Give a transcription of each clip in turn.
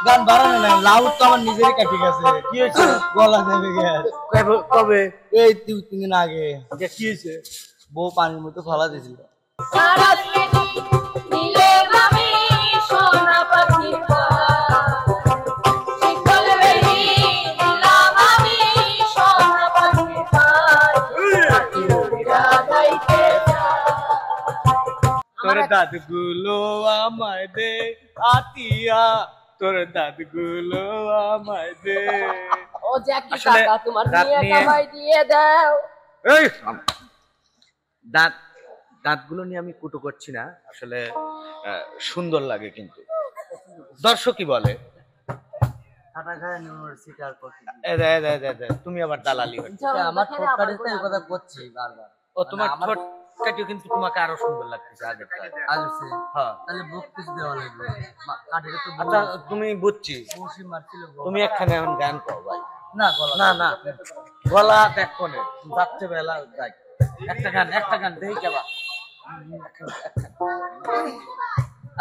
গান বাড়ানো নাই, লাউড তো আমার নিজেরই কাটি গেছে। কি হয়েছে? গলা দেবে গেছে। কবে? এই 2-3 দিন আগে। কি হয়েছে? বউ পানির মধ্যে ফেলা দিয়েছিল। তোর দাঁতগুলো আমায় দে আতিয়া, তোর দাঁতগুলো আমায় দে। ও জ্যাকি কাকা তোমার নিয়ে কামাই দিয়ে দাও। এই দাঁতগুলো নিয়ে আমি কুটু করছি না, আসলে সুন্দর লাগে। কিন্তু দর্শক কি বলে? তুমি আবার দালালি হচ্ছে। আমার ঠোঁট কাটিতে এই কথা করছি বারবার। ও তোমার ঠোঁট কাটিও কিন্তু তোমাকে আরো সুন্দর লাগতেছে আগের থেকে। হ্যাঁ, তাহলে বুক পিস দেওয়া লাগবে। কাটিতে তো আচ্ছা তুমি বুঝছি। বসি মারছিল। তুমি একখানে এখন গান করো ভাই। না গলা না গলা দেখো না, যাচ্ছে বেলা যাই। একটা গান দেই কেবা।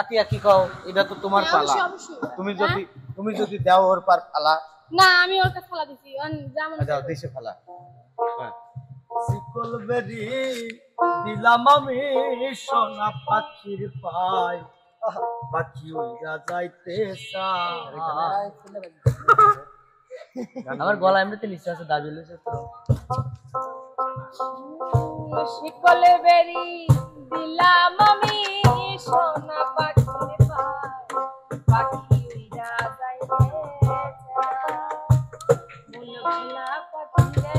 আতিয়া কি কও? এটা তো তোমার পালা। তুমি যদি দাও ওর পার পালা। না আমি ওর কাছে ফালা দিছি। যেমন দাও দেশে ফালা। হ্যাঁ। শিকল বেরি দিলাম আমি সোনা পাখির পায়, পাখি উড়া যাইতে চায়। আমার গলা এমনিতে নিচে আছে, দাবি লইছে তো। শিকল বেরি দিলাম আমি সোনা পাখির পায়, পাখি উড়া যাইতে চায়। মন ভোলা পাখি রে,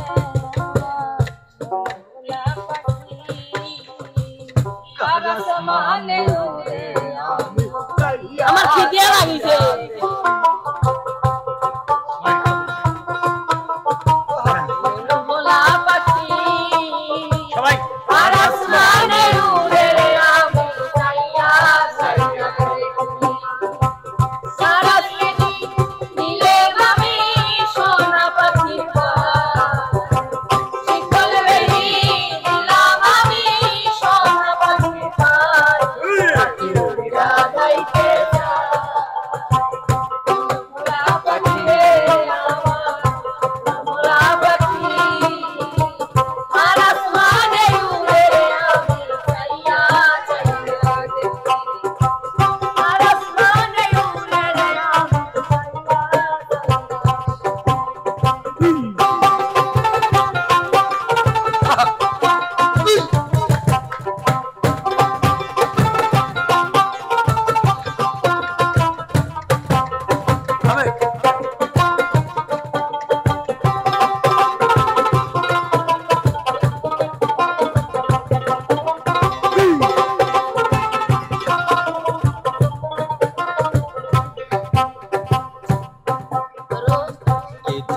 ভোলা পাখি কার সমানে ওরে আমি। আমার খিদে লাগিছে।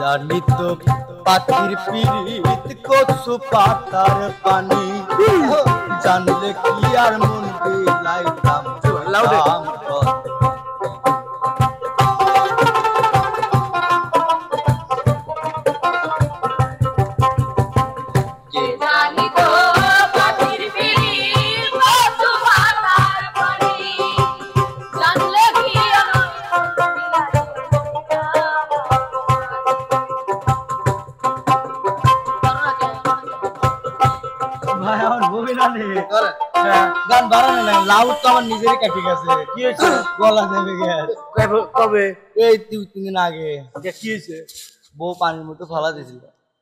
জানি তো পাখির পিরিত কচু পাতার পানি, জানলে কি আর মন বিলাইতাম। গান বাড়ানো নাই, লাউড তো আমার নিজেরই কাটি গেছে। কি হয়েছে? গলা দেবে গেছে। কবে? এই 2-3 দিন আগে। কি হয়েছে? বউ পানির মধ্যে ফেলা দিয়েছিল।